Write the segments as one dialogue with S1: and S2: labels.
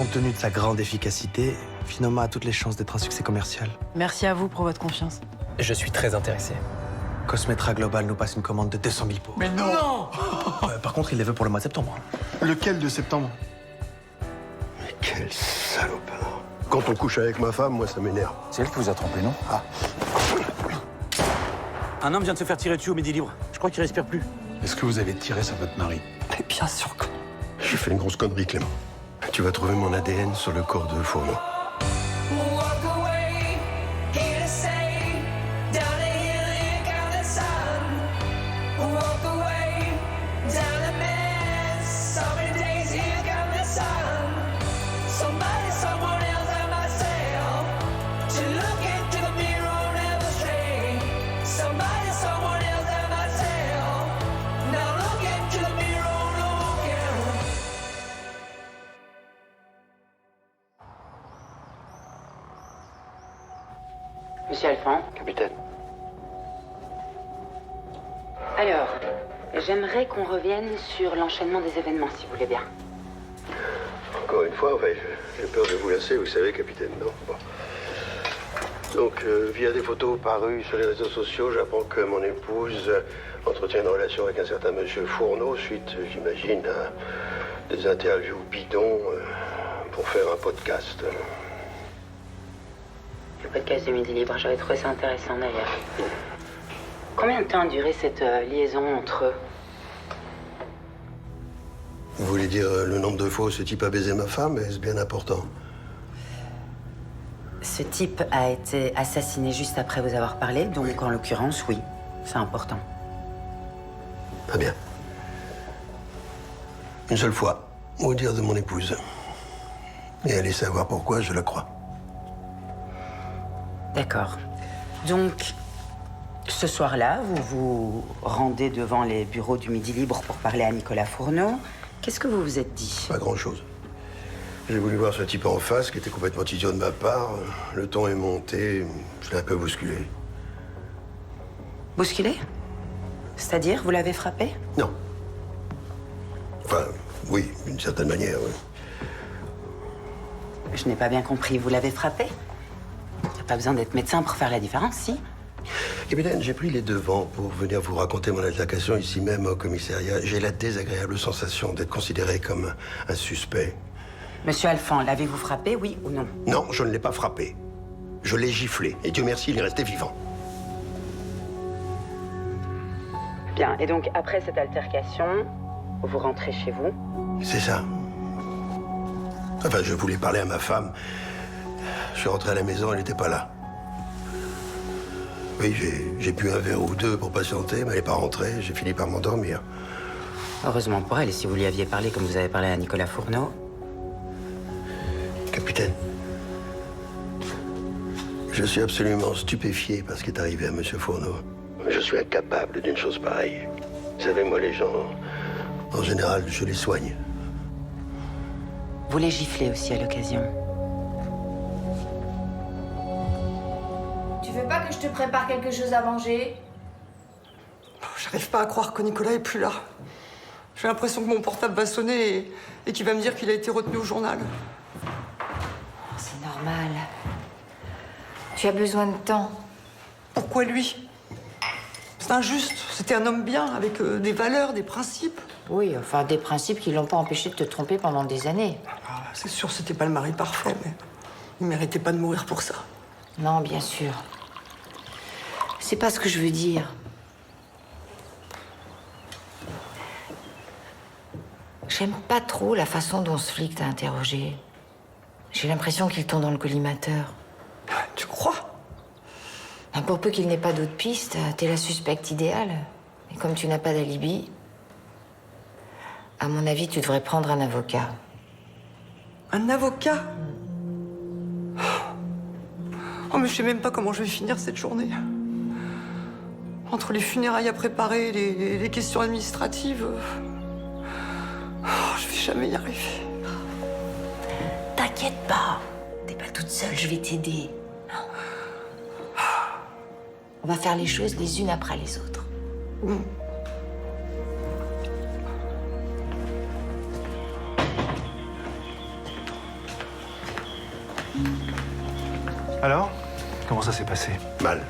S1: Compte tenu de sa grande efficacité, Finoma a toutes les chances d'être un succès commercial.
S2: Merci à vous pour votre confiance.
S3: Je suis très intéressé.
S1: Cosmetra Global nous passe une commande de 200 000 pots.
S4: Mais non,
S1: Par contre, il les veut pour le mois de septembre.
S4: Lequel de septembre?
S5: Mais quel salopard. Quand on couche avec ma femme, moi, ça m'énerve.
S6: C'est elle qui vous a trompé, non?
S7: Un homme vient de se faire tirer dessus au Midi Libre. Je crois qu'il respire plus.
S4: Est-ce que vous avez tiré sur votre mari?
S2: Mais bien sûr que...
S5: J'ai fait une grosse connerie, Clément. Tu vas trouver mon ADN sur le corps de Fourneau.
S8: Monsieur Alphand.
S5: Capitaine.
S8: Alors, j'aimerais qu'on revienne sur l'enchaînement des événements, si vous voulez bien.
S5: Encore une fois, j'ai peur de vous lasser, vous savez, capitaine, non? Bon. Donc, via des photos parues sur les réseaux sociaux, j'apprends que mon épouse entretient une relation avec un certain monsieur Fourneau, suite, j'imagine, à des interviews bidons pour faire un podcast.
S8: Le podcast du Midi Libre, j'avais trouvé ça intéressant d'ailleurs. Combien de temps a duré cette liaison entre eux?
S5: Vous voulez dire le nombre de fois où ce type a baisé ma femme? Est-ce bien important?
S8: Ce type a été assassiné juste après vous avoir parlé, donc en l'occurrence, oui, c'est important.
S5: Très bien. Une seule fois, au dire de mon épouse. Et allez savoir pourquoi je la crois.
S8: D'accord. Donc, ce soir-là, vous vous rendez devant les bureaux du Midi Libre pour parler à Nicolas Fourneau. Qu'est-ce que vous vous êtes dit?
S5: Pas grand-chose. J'ai voulu voir ce type en face, qui était complètement idiot de ma part. Le ton est monté, je l'ai un peu bousculé.
S8: Bousculé? C'est-à-dire, vous l'avez frappé?
S5: Non. Enfin, oui, d'une certaine manière, oui.
S8: Je n'ai pas bien compris. Vous l'avez frappé? Il n'y a pas besoin d'être médecin pour faire la différence, si?
S5: Capitaine, j'ai pris les devants pour venir vous raconter mon altercation ici même au commissariat. J'ai la désagréable sensation d'être considéré comme un suspect.
S8: Monsieur Alphand, l'avez-vous frappé, oui ou non?
S5: Non, je ne l'ai pas frappé. Je l'ai giflé. Et Dieu merci, il est resté vivant.
S8: Bien, et donc après cette altercation, vous rentrez chez vous?
S5: C'est ça. Enfin, je voulais parler à ma femme. Je suis rentré à la maison, elle n'était pas là. Oui, j'ai bu un verre ou deux pour patienter, mais elle n'est pas rentrée. J'ai fini par m'endormir.
S8: Heureusement pour elle, et si vous lui aviez parlé comme vous avez parlé à Nicolas Fourneau?
S5: Capitaine, je suis absolument stupéfié par ce qui est arrivé à Monsieur Fourneau. Je suis incapable d'une chose pareille. Vous savez, moi, les gens, en général, je les soigne.
S8: Vous les giflez aussi à l'occasion.
S9: Tu veux pas que je te prépare quelque chose à manger?
S2: J'arrive pas à croire que Nicolas est plus là. J'ai l'impression que mon portable va sonner et qu'il va me dire qu'il a été retenu au journal.
S9: C'est normal. Tu as besoin de temps.
S2: Pourquoi lui? C'est injuste. C'était un homme bien, avec des valeurs, des principes.
S9: Oui, enfin des principes qui l'ont pas empêché de te tromper pendant des années.
S2: Ah, c'est sûr, c'était pas le mari parfait, mais il méritait pas de mourir pour ça.
S9: Non, bien sûr. C'est pas ce que je veux dire. J'aime pas trop la façon dont ce flic t'a interrogé. J'ai l'impression qu'il tombe dans le collimateur.
S2: Tu crois?
S9: Pour peu qu'il n'ait pas d'autres pistes, t'es la suspecte idéale. Et comme tu n'as pas d'alibi, à mon avis, tu devrais prendre un avocat.
S2: Un avocat? Oh, mais je sais même pas comment je vais finir cette journée. Entre les funérailles à préparer, les questions administratives... Oh, je vais jamais y arriver.
S9: T'inquiète pas, t'es pas toute seule, je vais t'aider. On va faire les choses les unes après les autres.
S4: Alors? Comment ça s'est passé?
S5: Mal.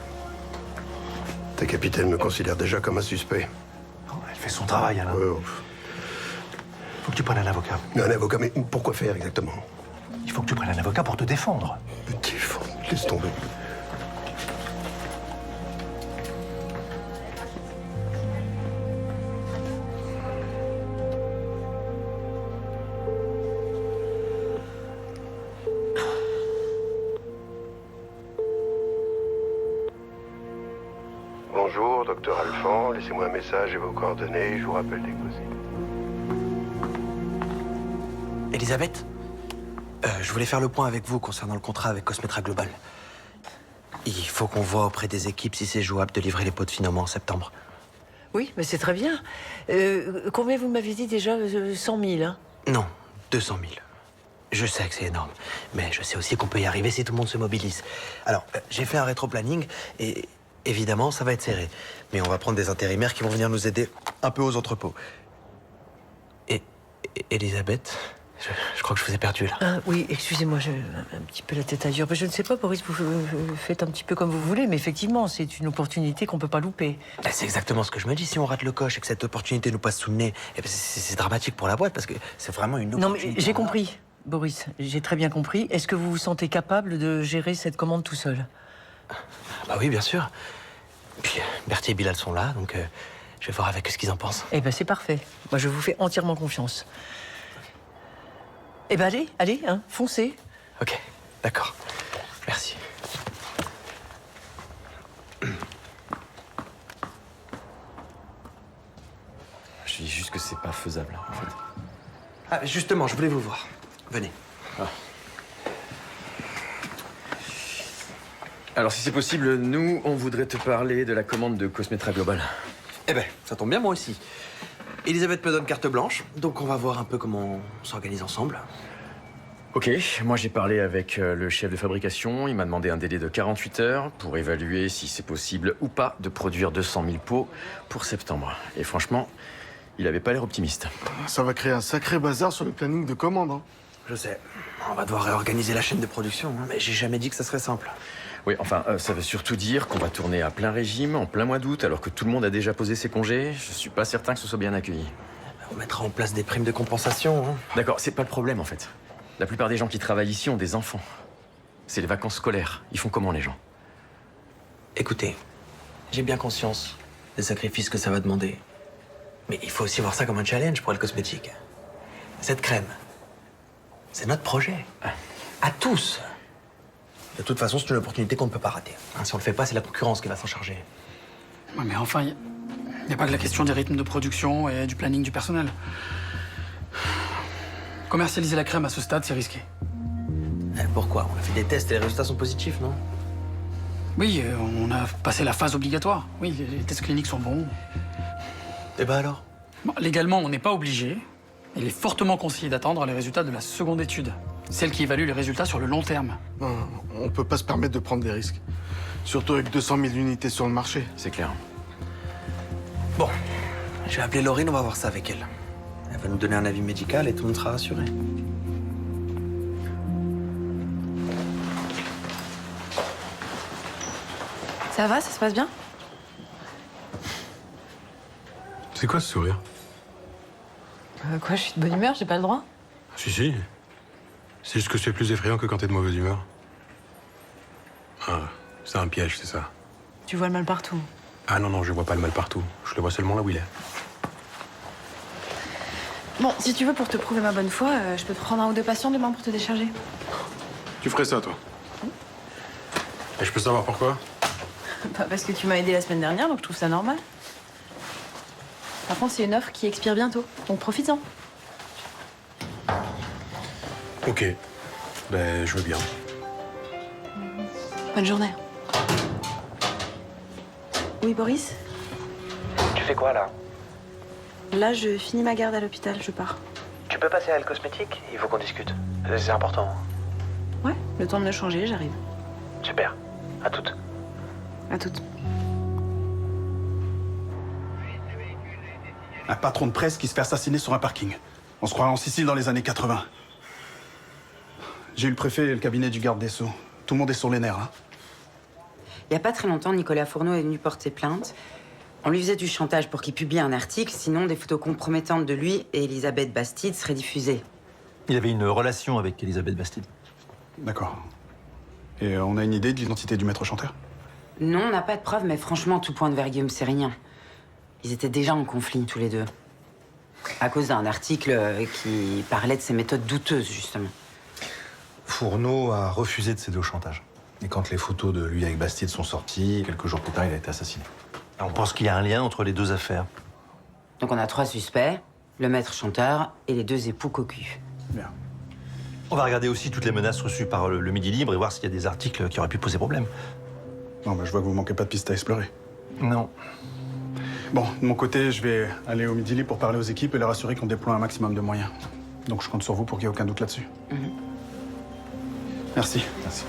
S5: Ta capitaine me considère déjà comme un suspect.
S4: Elle fait son travail, Alain. Faut que tu prennes un avocat.
S5: Un avocat, mais pourquoi faire exactement?
S4: Il faut que tu prennes un avocat pour te défendre.
S5: Me défendre, laisse tomber. Bonjour, docteur Alphand. Laissez-moi un message et vos coordonnées. Je vous rappelle dès que possible.
S1: Elisabeth, je voulais faire le point avec vous concernant le contrat avec Cosmetra Global. Il faut qu'on voit auprès des équipes si c'est jouable de livrer les pots de finement en septembre.
S3: Oui, mais c'est très bien. Combien vous m'avez dit déjà 100 000, hein?
S1: Non, 200 000. Je sais que c'est énorme, mais je sais aussi qu'on peut y arriver si tout le monde se mobilise. Alors, j'ai fait un rétro-planning et évidemment, ça va être serré. Mais on va prendre des intérimaires qui vont venir nous aider un peu aux entrepôts. Et Elisabeth, je crois que je vous ai perdu là.
S3: Ah, oui, excusez-moi, j'ai un petit peu la tête ailleurs. Je ne sais pas, Boris, vous faites un petit peu comme vous voulez, mais effectivement, c'est une opportunité qu'on ne peut pas louper.
S1: C'est exactement ce que je me dis. Si on rate le coche et que cette opportunité nous passe sous le nez, eh ben, c'est dramatique pour la boîte parce que c'est vraiment une opportunité.
S3: Non, mais j'ai compris, Boris, j'ai très bien compris. Est-ce que vous vous sentez capable de gérer cette commande tout seul?
S1: Bah oui, bien sûr. Puis Berthier et Bilal sont là, donc je vais voir avec eux ce qu'ils en pensent.
S3: Eh ben, c'est parfait. Moi, je vous fais entièrement confiance. Eh ben, allez, hein, foncez.
S1: Ok, d'accord. Merci.
S6: Je dis juste que c'est pas faisable, en fait.
S1: Ah, justement, je voulais vous voir. Venez.
S6: Alors, si c'est possible, nous, on voudrait te parler de la commande de Cosmetra Global.
S1: Eh ben, ça tombe bien, moi aussi. Elisabeth me donne carte blanche, donc on va voir un peu comment on s'organise ensemble.
S6: Ok, moi j'ai parlé avec le chef de fabrication. Il m'a demandé un délai de 48 heures pour évaluer si c'est possible ou pas de produire 200 000 pots pour septembre. Et franchement, il avait pas l'air optimiste.
S4: Ça va créer un sacré bazar sur le planning de commande, hein.
S1: Je sais. On va devoir réorganiser la chaîne de production, hein, mais j'ai jamais dit que ça serait simple.
S6: Oui, enfin, ça veut surtout dire qu'on va tourner à plein régime, en plein mois d'août, alors que tout le monde a déjà posé ses congés. Je suis pas certain que ce soit bien accueilli.
S1: On mettra en place des primes de compensation, hein.
S6: D'accord, c'est pas le problème en fait. La plupart des gens qui travaillent ici ont des enfants. C'est les vacances scolaires. Ils font comment les gens?
S1: Écoutez, j'ai bien conscience des sacrifices que ça va demander. Mais il faut aussi voir ça comme un challenge pour le cosmétique. Cette crème, c'est notre projet. À tous. De toute façon, c'est une opportunité qu'on ne peut pas rater. Hein, si on le fait pas, c'est la concurrence qui va s'en charger.
S10: Ouais, mais enfin, il n'y a pas que la question des rythmes de production et du planning du personnel. Commercialiser la crème à ce stade, c'est risqué.
S1: Pourquoi? On a fait des tests et les résultats sont positifs, non?
S10: Oui, on a passé la phase obligatoire. Oui, les tests cliniques sont bons.
S1: Et ben alors?
S10: Bon, légalement, on n'est pas obligé. Il est fortement conseillé d'attendre les résultats de la seconde étude. Celle qui évalue les résultats sur le long terme.
S4: Non, on peut pas se permettre de prendre des risques. Surtout avec 200 000 unités sur le marché.
S6: C'est clair.
S1: Bon, je vais appeler Laurine, on va voir ça avec elle. Elle va nous donner un avis médical et tout le monde sera rassuré.
S11: Ça va, ça se passe bien?
S12: C'est quoi ce sourire?
S11: Quoi, je suis de bonne humeur, j'ai pas le droit?
S12: Si, si. C'est juste que c'est plus effrayant que quand t'es de mauvaise humeur. Ah, c'est un piège, c'est ça.
S11: Tu vois le mal partout.
S12: Ah non, non, je vois pas le mal partout. Je le vois seulement là où il est.
S11: Bon, si tu veux, pour te prouver ma bonne foi, je peux te prendre un ou deux patients demain pour te décharger.
S12: Tu ferais ça, toi? Et je peux savoir pourquoi?
S11: Bah, parce que tu m'as aidé la semaine dernière, donc je trouve ça normal. Par contre, c'est une offre qui expire bientôt, donc profites-en.
S12: Ok. Ben, je veux bien.
S11: Bonne journée. Oui, Boris?
S1: Tu fais quoi là?
S11: Là, je finis ma garde à l'hôpital, je pars.
S1: Tu peux passer à Elle Cosmétique? Il faut qu'on discute. C'est important.
S11: Ouais, le temps de me changer, j'arrive.
S1: Super. À toutes.
S11: À toutes.
S4: Un patron de presse qui se fait assassiner sur un parking. On se croirait en Sicile dans les années 80.
S13: J'ai eu le préfet et le cabinet du garde des Sceaux. Tout le monde est sur les nerfs, hein.
S8: Il n'y a pas très longtemps, Nicolas Fourneau est venu porter plainte. On lui faisait du chantage pour qu'il publie un article, sinon des photos compromettantes de lui et Elisabeth Bastide seraient diffusées.
S14: Il avait une relation avec Elisabeth Bastide.
S13: D'accord. Et on a une idée de l'identité du maître chanteur?
S8: Non, on n'a pas de preuves, mais franchement, tout pointe vers Guillaume Sérignan. Ils étaient déjà en conflit, tous les deux. À cause d'un article qui parlait de ses méthodes douteuses, justement.
S14: Fourneau a refusé de céder au chantage. Et quand les photos de lui avec Bastide sont sorties, quelques jours plus tard, il a été assassiné. On pense qu'il y a un lien entre les deux affaires.
S8: Donc on a 3 suspects, le maître chanteur et les 2 époux cocus.
S13: Bien.
S14: On va regarder aussi toutes les menaces reçues par le Midi Libre et voir s'il y a des articles qui auraient pu poser problème.
S13: Non, bah, je vois que vous manquez pas de pistes à explorer.
S14: Non.
S13: Bon, de mon côté, je vais aller au Midi Libre pour parler aux équipes et leur assurer qu'on déploie un maximum de moyens. Donc je compte sur vous pour qu'il n'y ait aucun doute là-dessus. Merci.
S14: Merci.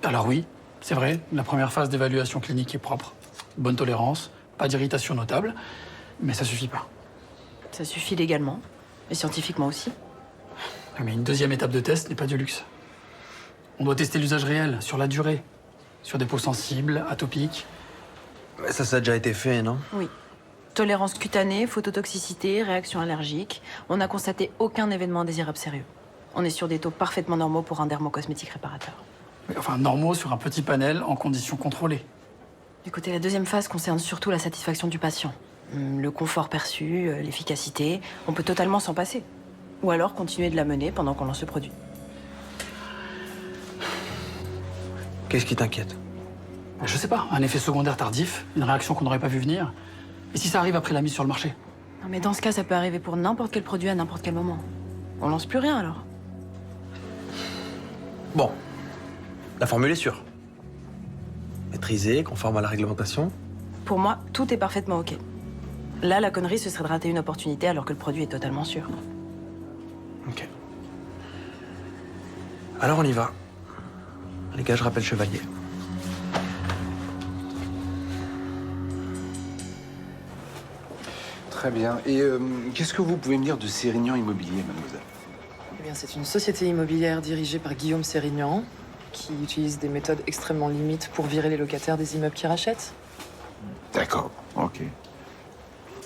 S10: Alors oui, c'est vrai, la première phase d'évaluation clinique est propre. Bonne tolérance, pas d'irritation notable, mais ça suffit pas.
S11: Ça suffit légalement, et scientifiquement aussi.
S10: Mais une deuxième étape de test n'est pas du luxe. On doit tester l'usage réel, sur la durée, sur des peaux sensibles, atopiques.
S1: Ça a déjà été fait, non?
S11: Oui. Tolérance cutanée, phototoxicité, réaction allergique. On n'a constaté aucun événement indésirable sérieux. On est sur des taux parfaitement normaux pour un dermocosmétique réparateur.
S10: Mais enfin, normaux sur un petit panel en conditions contrôlées.
S11: Écoutez, la deuxième phase concerne surtout la satisfaction du patient. Le confort perçu, l'efficacité. On peut totalement s'en passer. Ou alors continuer de la mener pendant qu'on lance le produit.
S1: Qu'est-ce qui t'inquiète?
S10: Je sais pas, un effet secondaire tardif, une réaction qu'on n'aurait pas vu venir. Et si ça arrive après la mise sur le marché?
S11: Non, mais dans ce cas, ça peut arriver pour n'importe quel produit à n'importe quel moment. On lance plus rien alors.
S1: Bon, la formule est sûre. Maîtrisée, conforme à la réglementation.
S11: Pour moi, tout est parfaitement OK. Là, la connerie, ce serait de rater une opportunité alors que le produit est totalement sûr.
S1: Ok. Alors on y va. Les gars, je rappelle Chevalier.
S15: Très bien. Et qu'est-ce que vous pouvez me dire de Sérignan Immobilier, mademoiselle?
S16: Eh bien, c'est une société immobilière dirigée par Guillaume Sérignan, qui utilise des méthodes extrêmement limites pour virer les locataires des immeubles qu'il rachète.
S15: D'accord, ok.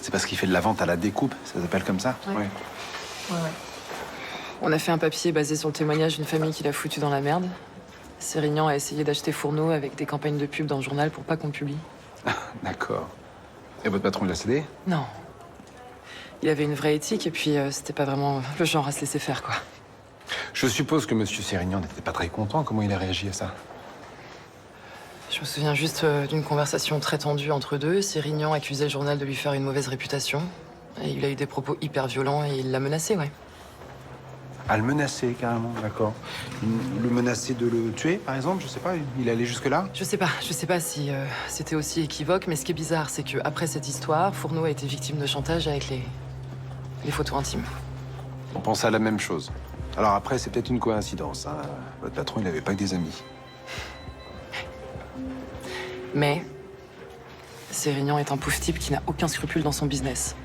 S15: C'est parce qu'il fait de la vente à la découpe, ça s'appelle comme ça?
S16: Ouais. Ouais. On a fait un papier basé sur le témoignage d'une famille qui l'a foutu dans la merde. Sérignan a essayé d'acheter Fourneau avec des campagnes de pub dans le journal pour pas qu'on le publie.
S15: D'accord. Et votre patron, il a cédé?
S16: Non. Il avait une vraie éthique et puis c'était pas vraiment le genre à se laisser faire, quoi.
S15: Je suppose que monsieur Sérignan n'était pas très content. Comment il a réagi à ça?
S16: Je me souviens juste d'une conversation très tendue entre deux. Sérignan accusait le journal de lui faire une mauvaise réputation. Et il a eu des propos hyper violents et il l'a menacé, ouais.
S15: À le menacer, carrément, d'accord. Le menacer de le tuer, par exemple, je sais pas, il allait jusque-là?
S16: Je sais pas si c'était aussi équivoque, mais ce qui est bizarre, c'est qu'après cette histoire, Fourneau a été victime de chantage avec les photos intimes.
S15: On pense à la même chose. Alors après, c'est peut-être une coïncidence, hein. Votre patron, il n'avait pas que des amis.
S16: Mais Sérignan est un pauvre type qui n'a aucun scrupule dans son business.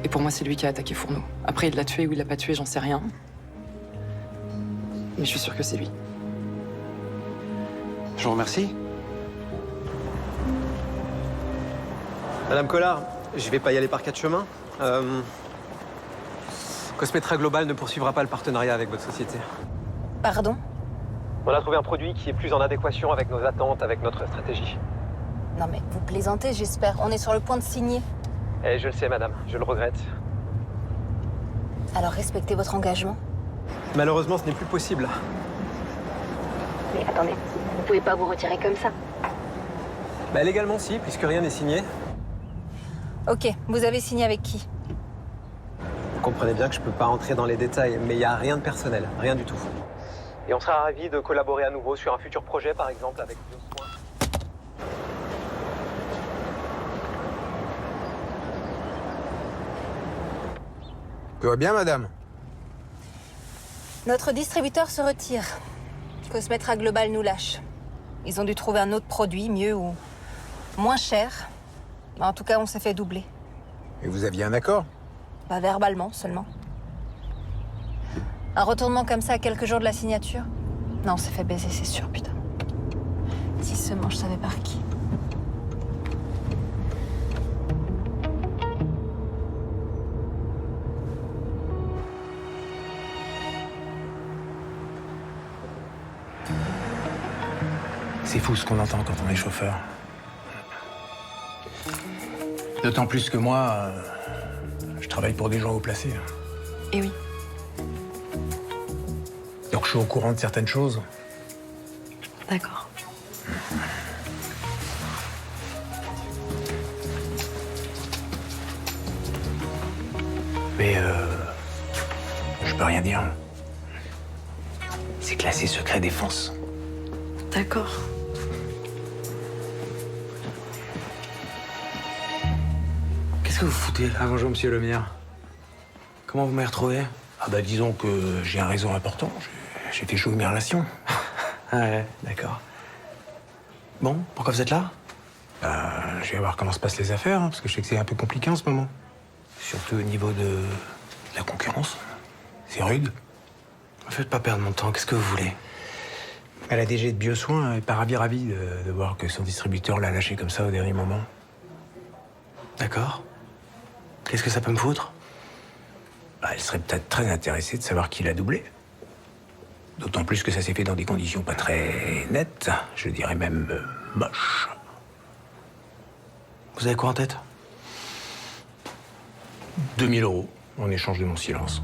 S16: Et pour moi, c'est lui qui a attaqué Fourneau. Après, il l'a tué ou il l'a pas tué, j'en sais rien. Mais je suis sûre que c'est lui.
S15: Je vous remercie.
S17: Madame Collard, je vais pas y aller par 4 chemins. Cosmetra Global ne poursuivra pas le partenariat avec votre société.
S9: Pardon?
S17: On a trouvé un produit qui est plus en adéquation avec nos attentes, avec notre stratégie.
S9: Non mais vous plaisantez, j'espère. On est sur le point de signer.
S17: Et je le sais, madame, je le regrette.
S9: Alors respectez votre engagement.
S17: Malheureusement, ce n'est plus possible.
S9: Mais attendez, vous pouvez pas vous retirer comme ça.
S17: Bah, légalement, si, puisque rien n'est signé.
S9: Ok, vous avez signé avec qui?
S17: Vous comprenez bien que je peux pas entrer dans les détails, mais il n'y a rien de personnel, rien du tout. Et on sera ravis de collaborer à nouveau sur un futur projet, par exemple, avec vos soins.
S18: Tout va bien, madame?
S9: Notre distributeur se retire. Cosmetra Global nous lâche. Ils ont dû trouver un autre produit, mieux ou moins cher. Mais en tout cas, on s'est fait doubler.
S18: Et vous aviez un accord?
S19: Pas verbalement, seulement. Un retournement comme ça à quelques jours de la signature? Non, on s'est fait baiser, c'est sûr, putain. Si seulement je savais par qui.
S18: C'est fou ce qu'on entend quand on est chauffeur. D'autant plus que moi, je travaille pour des gens haut placés.
S11: Et oui.
S18: Donc je suis au courant de certaines choses.
S11: D'accord.
S18: Mais je peux rien dire. C'est classé secret défense.
S11: D'accord.
S1: Qu'est-ce que vous foutez là?
S18: Bonjour, monsieur Lemire.
S1: Comment vous m'avez retrouvé?
S18: Ah bah disons que j'ai un réseau important. J'ai fait jouer mes relations.
S1: Ah ouais, d'accord. Bon, pourquoi vous êtes là?
S18: Je vais voir comment se passent les affaires, parce que je sais que c'est un peu compliqué en ce moment. Surtout au niveau de la concurrence. C'est rude.
S1: Ne faites pas perdre mon temps, qu'est-ce que vous voulez?
S18: La DG de Biosoin est pas ravie de voir que son distributeur l'a lâché comme ça au dernier moment.
S1: D'accord. Qu'est-ce que ça peut me foutre?
S18: Elle serait peut-être très intéressée de savoir qui l'a doublé. D'autant plus que ça s'est fait dans des conditions pas très nettes, je dirais même moches.
S1: Vous avez quoi en tête?
S18: 2000 € en échange de mon silence.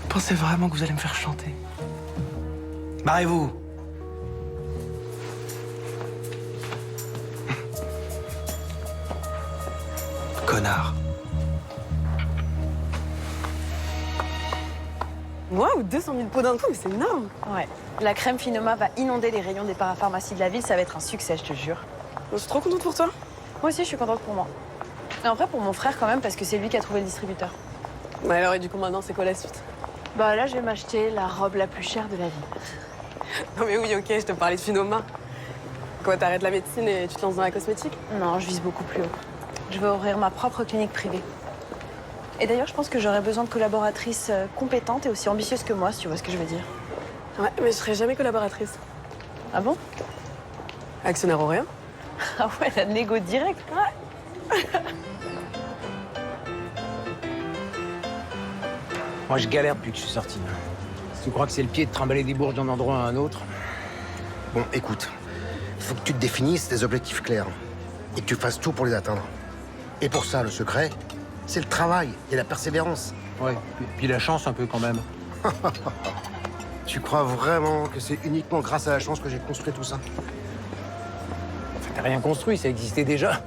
S1: Pensez vraiment que vous allez me faire chanter? Barrez-vous! Connard.
S11: Waouh, 200 000 pots d'un coup, c'est énorme. Ouais. La crème Finoma va inonder les rayons des parapharmacies de la ville. Ça va être un succès, je te jure.
S16: Je suis trop contente pour toi.
S11: Moi aussi, je suis contente pour moi. Et en vrai, pour mon frère quand même, parce que c'est lui qui a trouvé le distributeur.
S16: Ouais, alors, et du coup, maintenant, c'est quoi la suite?
S11: Bah là, je vais m'acheter la robe la plus chère de la vie.
S16: Non mais oui, ok, je te parlais de Finoma. Quoi, t'arrêtes la médecine et tu te lances dans la cosmétique?
S11: Non, je vise beaucoup plus haut. Je veux ouvrir ma propre clinique privée. Et d'ailleurs, je pense que j'aurais besoin de collaboratrices compétentes et aussi ambitieuses que moi, si tu vois ce que je veux dire.
S16: Ouais, mais je serai jamais collaboratrice.
S11: Ah bon?
S16: Actionnaire ou rien?
S11: Ah ouais, la négo direct. Ouais.
S18: Moi, je galère depuis que je suis sorti. Si tu crois que c'est le pied de trimballer des bourges d'un endroit à un autre...
S5: Bon, écoute, il faut que tu te définisses des objectifs clairs et que tu fasses tout pour les atteindre. Et pour ça, le secret, c'est le travail et la persévérance.
S18: Ouais, puis la chance un peu quand même.
S5: Tu crois vraiment que c'est uniquement grâce à la chance que j'ai construit tout ça?
S18: Enfin, t'as rien construit, ça existait déjà.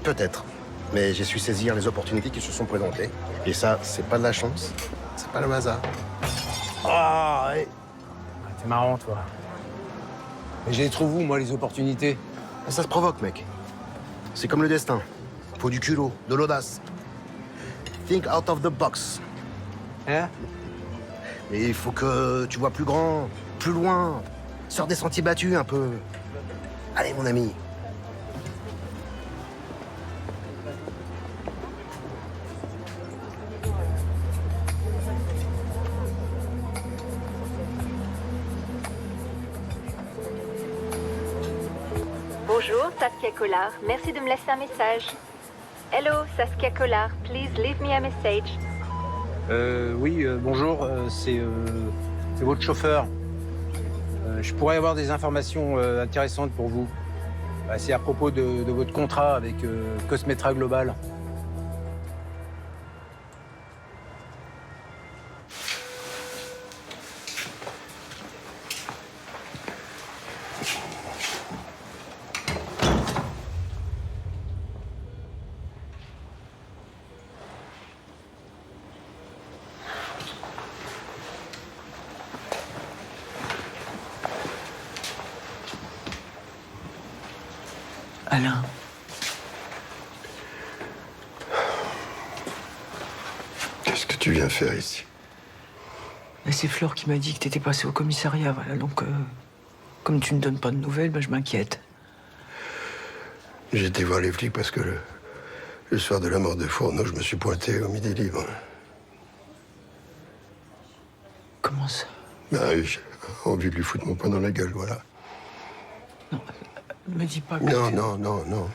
S5: Peut-être. Mais j'ai su saisir les opportunités qui se sont présentées. Et ça, c'est pas de la chance, c'est pas le hasard.
S18: Ah, ouais. T'es marrant, toi. Mais je les trouve où, moi, les opportunités?
S5: Ça se provoque, mec. C'est comme le destin. Faut du culot, de l'audace. Think out of the box.
S18: Hein?
S5: Mais il faut que tu vois plus grand, plus loin. Sors des sentiers battus un peu. Allez, mon ami.
S20: Bonjour, Saskia Collard. Merci de me laisser un message. Hello, Saskia Collard. Please leave me a message.
S18: Oui, bonjour, c'est votre chauffeur. Je pourrais avoir des informations intéressantes pour vous. C'est à propos de votre contrat avec Cosmetra Global.
S1: Alain.
S5: Qu'est-ce que tu viens faire ici?
S3: Mais c'est Fleur qui m'a dit que t'étais passé au commissariat, voilà, donc... Comme tu ne donnes pas de nouvelles, ben, je m'inquiète.
S5: J'ai été voir les flics parce que le soir de la mort de Fourneau, je me suis pointé au Midi Libre.
S3: Comment ça?
S5: Bah, j'ai envie de lui foutre mon poing dans la gueule, voilà.
S3: Me dis pas que
S5: Non.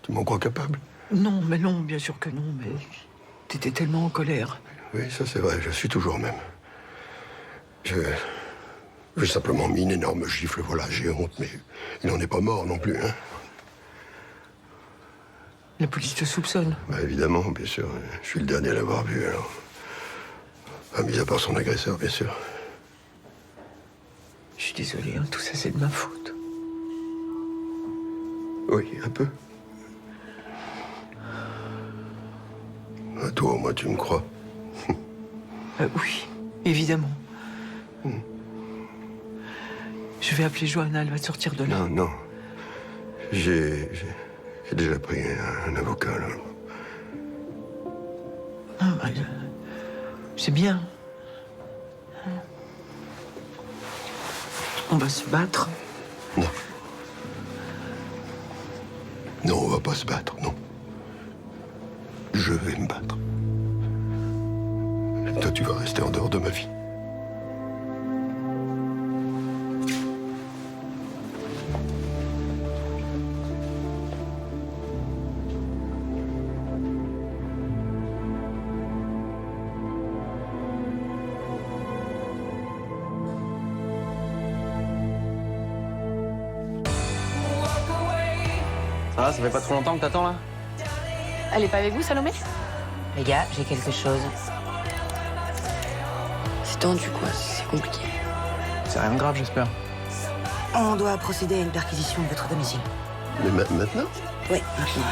S5: Tu m'en crois capable?
S3: Non, mais non, bien sûr que non, mais t'étais tellement en colère.
S5: Oui, ça c'est vrai, je suis toujours même. J'ai simplement mis une énorme gifle, voilà, j'ai honte, mais il n'en est pas mort non plus, hein.
S3: La police te soupçonne?
S5: Bah évidemment, bien sûr, je suis le dernier à l'avoir vu, alors. Ah, mis à part son agresseur, bien sûr.
S3: Je suis désolée, hein, tout ça c'est de ma faute.
S5: Oui, un peu. Toi, au moins, tu me crois.
S3: Oui, évidemment. Je vais appeler Johanna, elle va te sortir de là.
S5: Non. J'ai déjà pris un avocat, là.
S3: Ah, bah, c'est bien. On va se battre.
S5: Non, on va pas se battre, non. Je vais me battre. Toi, tu vas rester en dehors de ma vie.
S17: Ça fait pas trop longtemps que t'attends là?
S11: Elle est pas avec vous, Salomé?
S9: Les gars, j'ai quelque chose.
S16: C'est tendu, quoi. C'est compliqué.
S17: C'est rien de grave, j'espère.
S9: On doit procéder à une perquisition de votre domicile.
S5: Mais maintenant?
S9: Oui, maintenant.